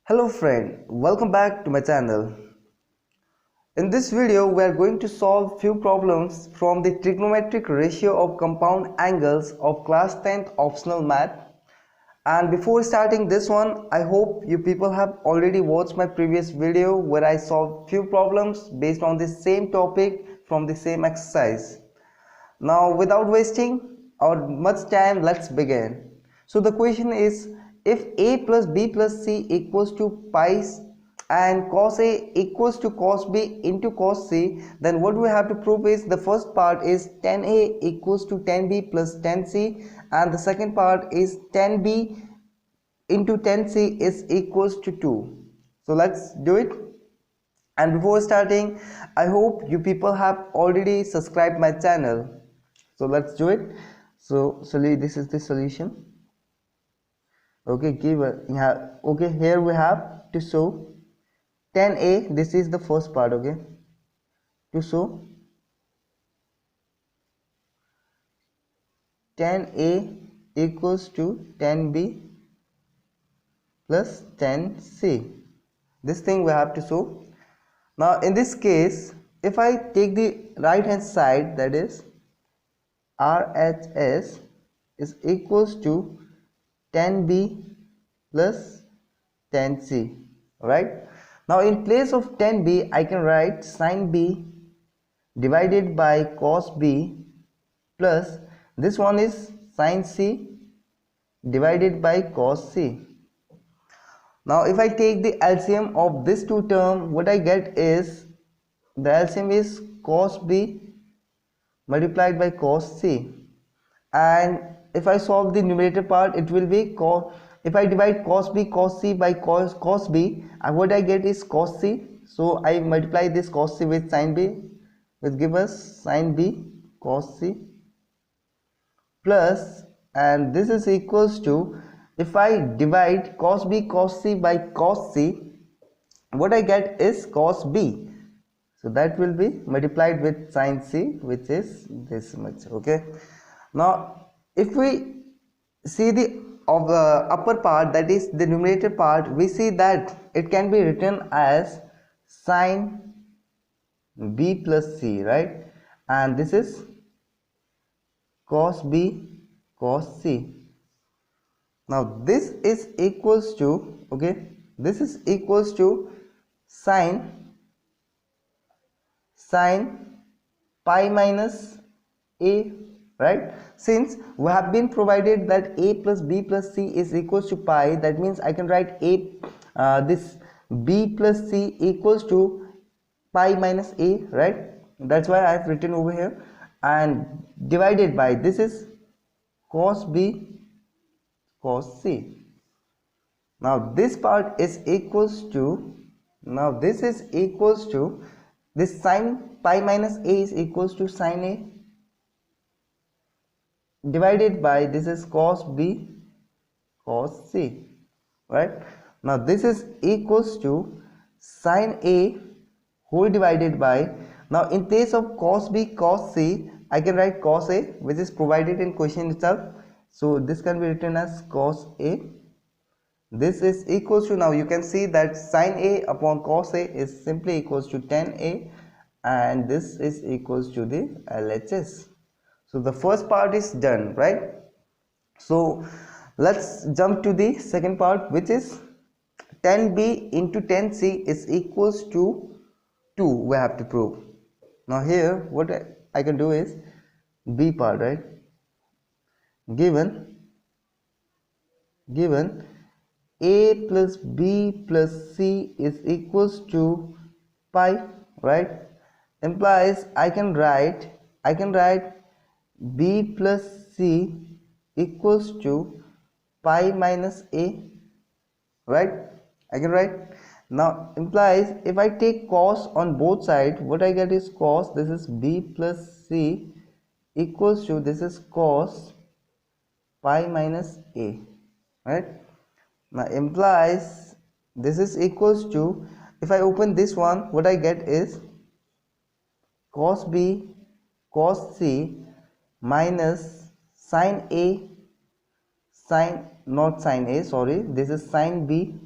Hello friend, welcome back to my channel. In this video we are going to solve few problems from the trigonometric ratio of compound angles of class 10th optional math. And before starting this one, I hope you people have already watched my previous video where I solved few problems based on the same topic from the same exercise. Now without wasting our much time, let's begin. So the question is, if a plus b plus c equals to pi and cos a equals to cos b into cos c, then what we have to prove is the first part is tan a equals to tan b plus tan c, and the second part is tan b into tan c is equals to 2. So let's do it. And before starting, I hope you people have already subscribed my channel. So let's do it. So this is the solution. Okay, here we have to show tan a. This is the first part. Okay, to show tan a equals to tan b plus tan c. This thing we have to show. Now in this case, if I take the right hand side, that is RHS is equals to tan b plus tan c. Right, now in place of tan b I can write sin b divided by cos b plus this one is sin c divided by cos c. Now if I take the LCM of this two term, what I get is the LCM is cos b multiplied by cos c, and if I solve the numerator part, it will be if I divide cos b cos c by cos b, and what I get is cos c. So I multiply this cos c with sin b, which give us sin b cos c plus, and this is equals to, if I divide cos b cos c by cos c, what I get is cos b. So that will be multiplied with sin c, which is this much. Okay, now if we see the upper part, that is the numerator part, we see that it can be written as sin b plus c, right? And this is cos b cos c. Now this is equals to, okay, this is equals to sin pi minus a, right? Since we have been provided that a plus b plus c is equals to pi, that means I can write this b plus c equals to pi minus a, right? That's why I have written over here, and divided by this is cos b cos c. Now this part is equals to, now this is equals to, this sin pi minus a is equals to sin a divided by this is cos b cos c, right? Now this is equals to sin a whole divided by, now in place of cos b cos c I can write cos a, which is provided in question itself. So this can be written as cos a. This is equals to, now you can see that sin a upon cos a is simply equals to tan a, and this is equals to the LHS. So the first part is done, right? So let's jump to the second part, which is tan b into tan c is equals to 2. We have to prove. Now here what I can do is b part, right? Given a plus b plus c is equals to pi, right? Implies I can write b plus c equals to pi minus a, right? I can write. Now implies if I take cos on both sides, what I get is cos, this is b plus c equals to, this is cos pi minus a, right? Now implies this is equals to, if I open this one, what I get is cos b cos c minus sin a, this is sin b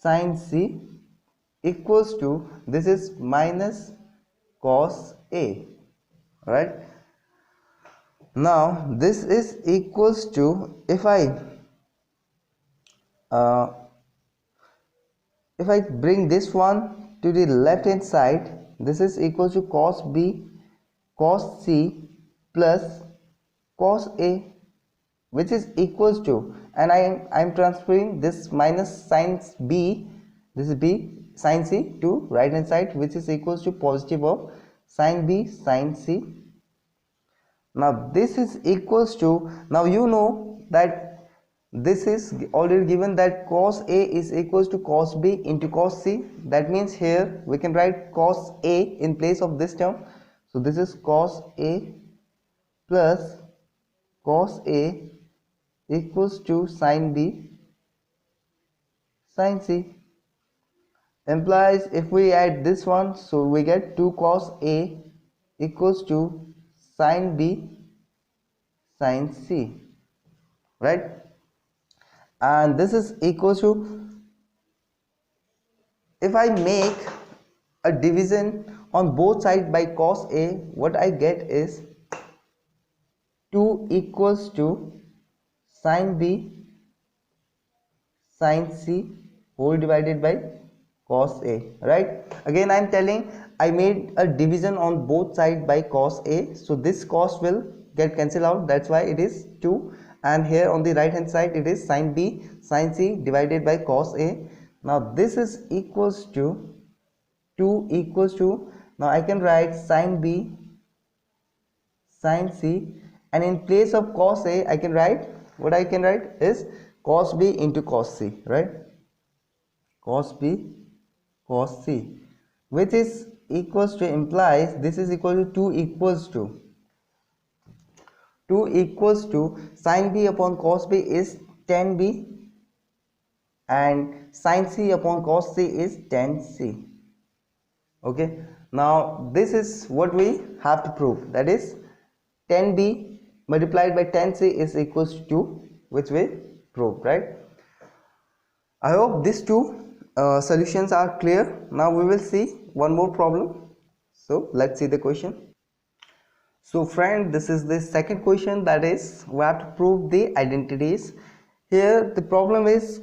sin C equals to, this is minus cos A, right? Now this is equals to, uh, if I bring this one to the left hand side, this is equals to cos B cos C plus cos A, which is equals to, and I am transferring this minus sin B, this is B sin C, to right hand side, which is equals to positive of sin B sin C. Now this is equals to, now you know that this is already given that cos A is equals to cos B into cos C. That means here we can write cos A in place of this term. So this is cos A plus cos A equals to sin B sin C. Implies if we add this one, so we get 2 cos A equals to sin B sin C, right? And this is equals to, if I make a division on both sides by cos A, what I get is 2 equals to sin B sin C whole divided by cos A, right? Again I am telling, I made a division on both sides by cos A, so this cos will get cancelled out, that's why it is 2, and here on the right hand side it is sin B sin C divided by cos A. Now this is equals to 2 equals to, now I can write sin B sin C, and in place of cos A I can write, what I can write is cos B into cos C, right? Cos B cos C, which is equals to, implies this is equal to 2 equals to, 2 equals to sin B upon cos B is tan B and sin C upon cos C is tan C. Okay, now this is what we have to prove, that is tan B multiplied by tan C is equals to 2, which we prove, right? I hope these two solutions are clear. Now we will see one more problem. So let's see the question. So friend, this is the second question, that is we have to prove the identities. Here the problem is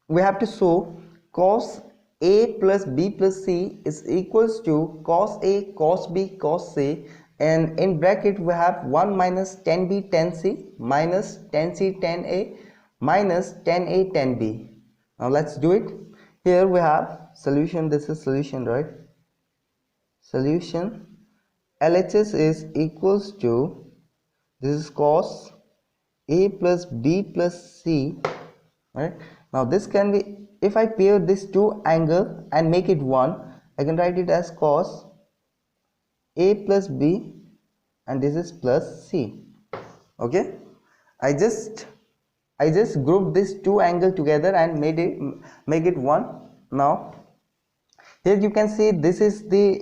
we have to show cos A plus B plus C is equals to cos A cos B cos C, and in bracket we have 1 minus tan B tan C minus tan C tan A minus tan A tan B. Now let's do it. Here we have solution, this is solution, right? Solution LHS is equals to, this is cos A plus B plus C, right? Now this can be, if I pair this two angle and make it one, I can write it as cos A plus B, and this is plus C. Okay, I just grouped these two angle together and make it one. Now here you can see this is the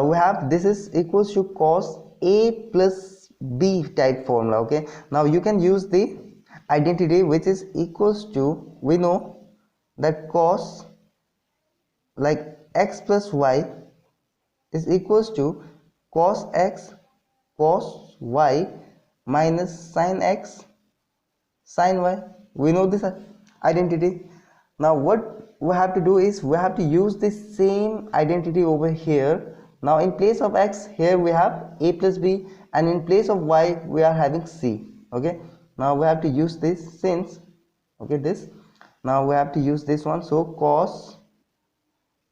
we have, this is equals to cos A plus B type formula. Okay, now you can use the identity which is equals to, we know that cos, like x plus y is equals to cos x cos y minus sin x sin y. We know this identity. Now what we have to do is we have to use the same identity over here. Now in place of x, here we have A plus B, and in place of y we are having C. Okay, now we have to use this, since this, now we have to use this one. So cos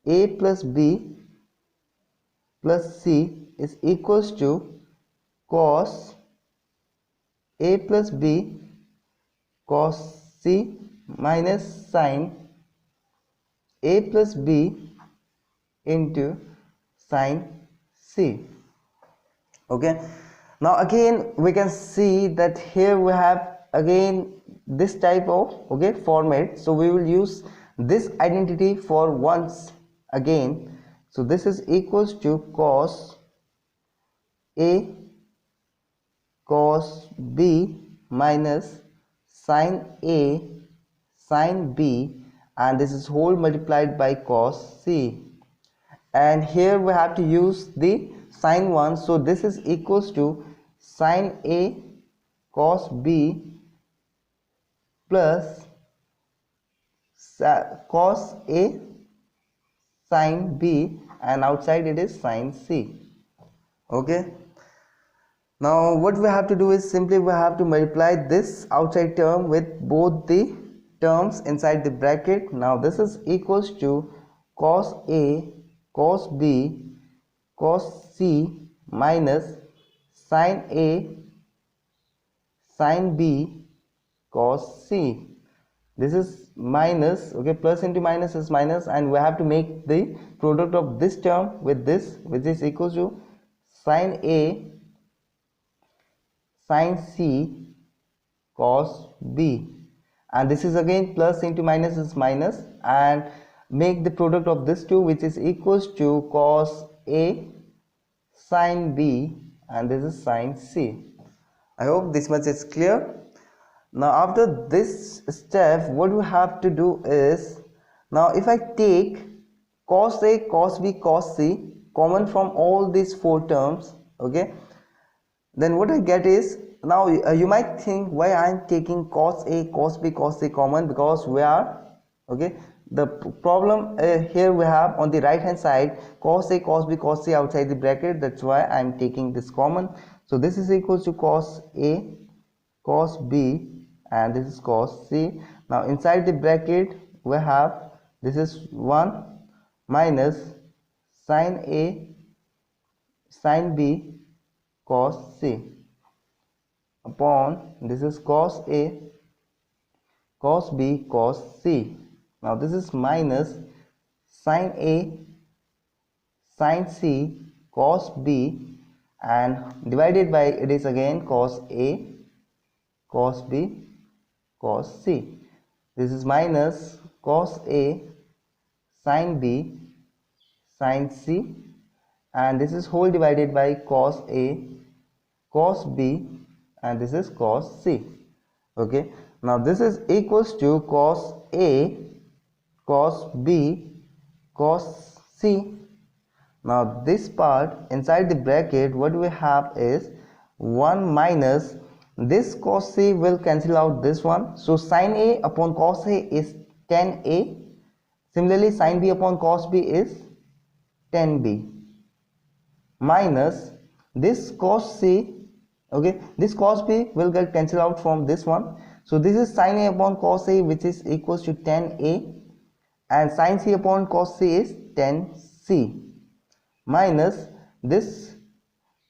A plus B plus C is equals to cos A plus B cos C minus sin A plus B into sin C. Okay, now again we can see that here we have again this type of format, so we will use this identity for once again. So this is equals to cos A cos B minus sin A sin B, and this is whole multiplied by cos c, and here we have to use the sine one, so this is equals to sine a cos b plus cos a sine b, and outside it is sine c. Okay, now what we have to do is simply we have to multiply this outside term with both the terms inside the bracket. Now this is equals to cos a cos b cos c minus sine a sine b cos c. This is minus, okay, plus into minus is minus, and we have to make the product of this term with this, which is equals to sine a sine c cos b, and this is again plus into minus is minus, and make the product of this two, which is equals to cos a sine b, and this is sine c. I hope this much is clear. Now after this step, what we have to do is, now if I take cos a cos b cos c common from all these four terms, okay, then what I get is, now you might think why I am taking cos a cos b cos c common, because we are, okay, the problem here we have on the right hand side cos a cos b cos c outside the bracket, that's why I am taking this common. So this is equals to cos a cos b, and this is cos c. Now inside the bracket we have, this is 1 minus sine a sine b cos c upon, this is cos a cos b cos c. Now this is minus sine a sine c cos b, and divided by, it is again cos a cos b cos c. This is minus cos a sine b sine c, and this is whole divided by cos a cos b, and this is cos c. Okay, now this is equals to cos a cos b cos c. Now this part inside the bracket, what we have is 1 minus, this cos c will cancel out this one, so sine a upon cos a is 10a. Similarly sine b upon cos b is 10b, minus this cos c, okay, this cos b will get cancelled out from this one, so this is sine a upon cos a, which is equals to 10a, and sine c upon cos c is 10c, minus this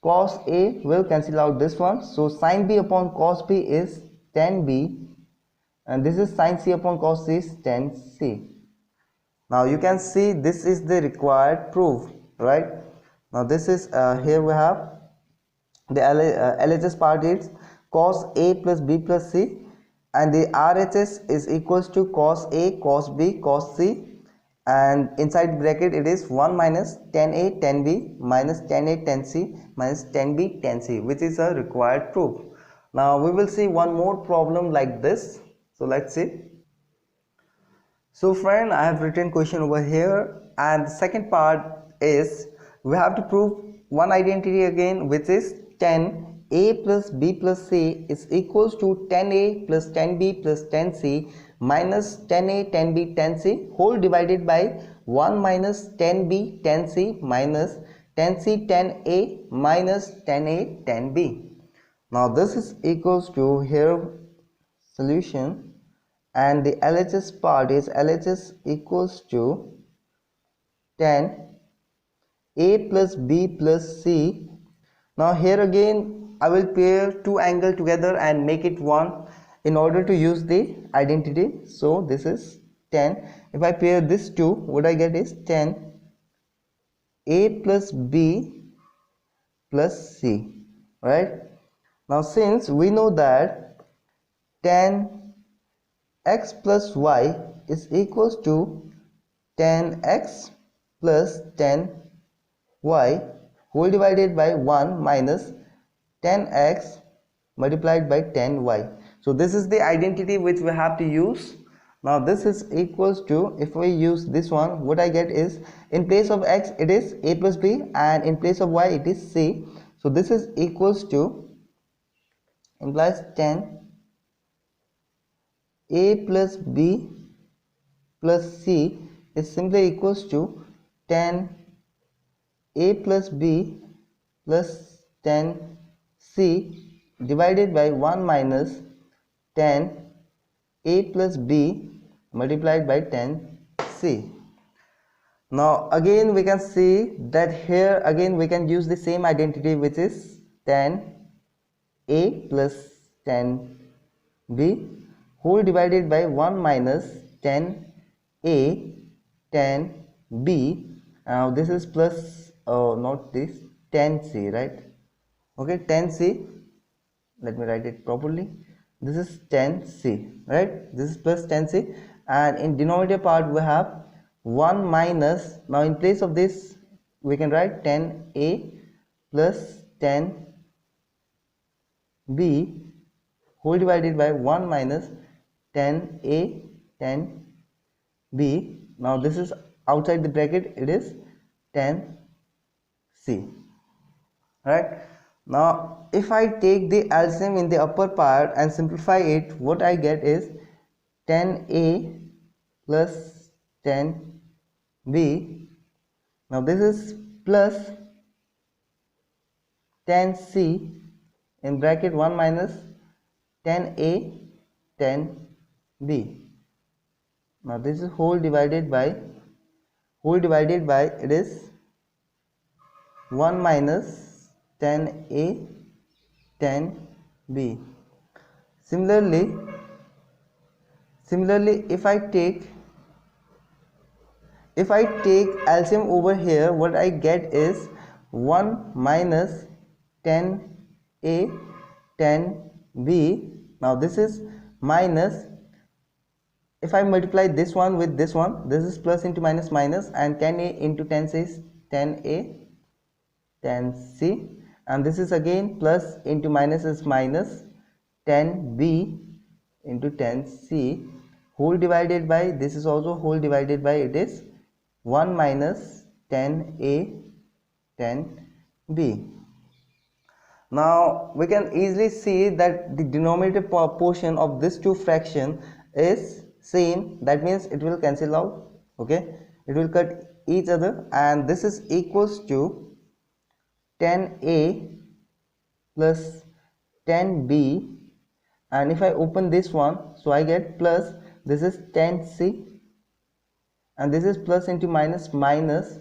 cos a will cancel out this one, so sine b upon cos b is 10b, and this is sine c upon cos c is 10c. Now you can see this is the required proof, right? Now this is here we have the LHS part is cos a plus b plus c, and the RHS is equals to cos a cos b cos c, and inside bracket it is 1 minus 10a 10b minus 10a 10c minus 10b 10c, which is a required proof. Now we will see one more problem like this, so let's see. So friend, I have written question over here, and the second part is we have to prove one identity again, which is 10a plus b plus c is equals to 10a plus 10b plus 10c minus 10a 10b 10c whole divided by 1 minus 10b 10c minus 10c 10a minus 10a 10b. Now this is equals to here solution, and the LHS part is LHS equals to 10 a plus b plus c. Now here again I will pair two angles together and make it one in order to use the identity. So this is 10. If I pair this two, what I get is 10 a plus b plus c, right? Now since we know that 10 x plus y is equals to 10x plus 10y whole divided by 1 minus 10x multiplied by 10y. So this is the identity which we have to use Now this is equals to, if we use this one, what I get is, in place of x it is a plus b, and in place of y it is c. So this is equals to, implies 10 a plus b plus c is simply equals to 10 a plus b plus 10 c divided by 1 minus 10 a plus b multiplied by 10 c. Now again we can see that here again we can use the same identity, which is 10 a plus 10 b whole divided by 1 minus 10 a 10 b. Now this is plus, not this, 10 c, right? Okay, 10 c, let me write it properly. This is 10 c, right? This is plus 10 c, and in denominator part we have 1 minus, now in place of this we can write 10 a plus 10 b whole divided by 1 minus 10 a 10 b. Now this is outside the bracket, it is 10 c, right? Now if I take the LCM in the upper part and simplify it, what I get is 10a plus 10b. now this is plus 10c in bracket 1 minus 10a 10b. now this is whole divided by it is 1 minus 10a 10b. Similarly if I take LCM over here, what I get is 1 minus 10a 10b. now this is minus, if I multiply this one with this one, this is plus into minus minus, and 10a into 10c is 10a 10c, and this is again plus into minus is minus, 10b into 10c whole divided by, this is also whole divided by, it is 1 minus 10a 10b. now we can easily see that the denominator portion of this two fraction is same, that means it will cancel out, okay, it will cut each other, and this is equals to 10a plus 10b, and if I open this one, so I get plus, this is 10c, and this is plus into minus minus,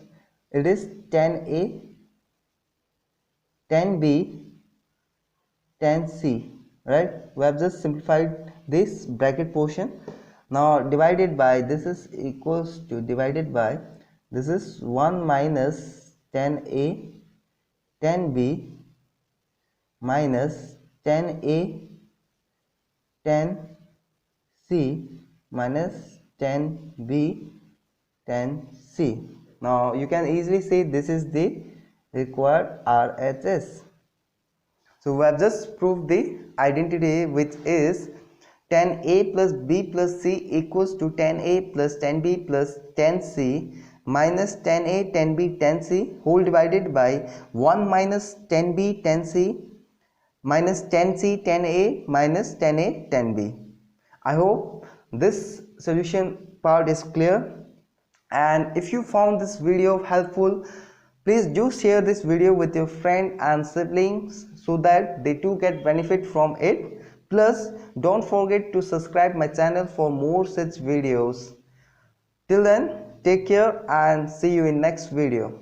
it is 10a 10b 10c, right? We have just simplified this bracket portion. Now divided by, this is equals to, divided by, this is 1 minus 10a 10b minus 10a 10c minus 10b 10c. now you can easily say this is the required RHS. So we have just proved the identity, which is 10a plus b plus c equals to 10a plus 10b plus 10c minus 10a 10b 10c whole divided by 1 minus 10b 10c minus 10c 10a minus 10a 10b. I hope this solution part is clear, and if you found this video helpful, please do share this video with your friend and siblings so that they too get benefit from it. Plus don't forget to subscribe my channel for more such videos. Till then, take care and see you in next video.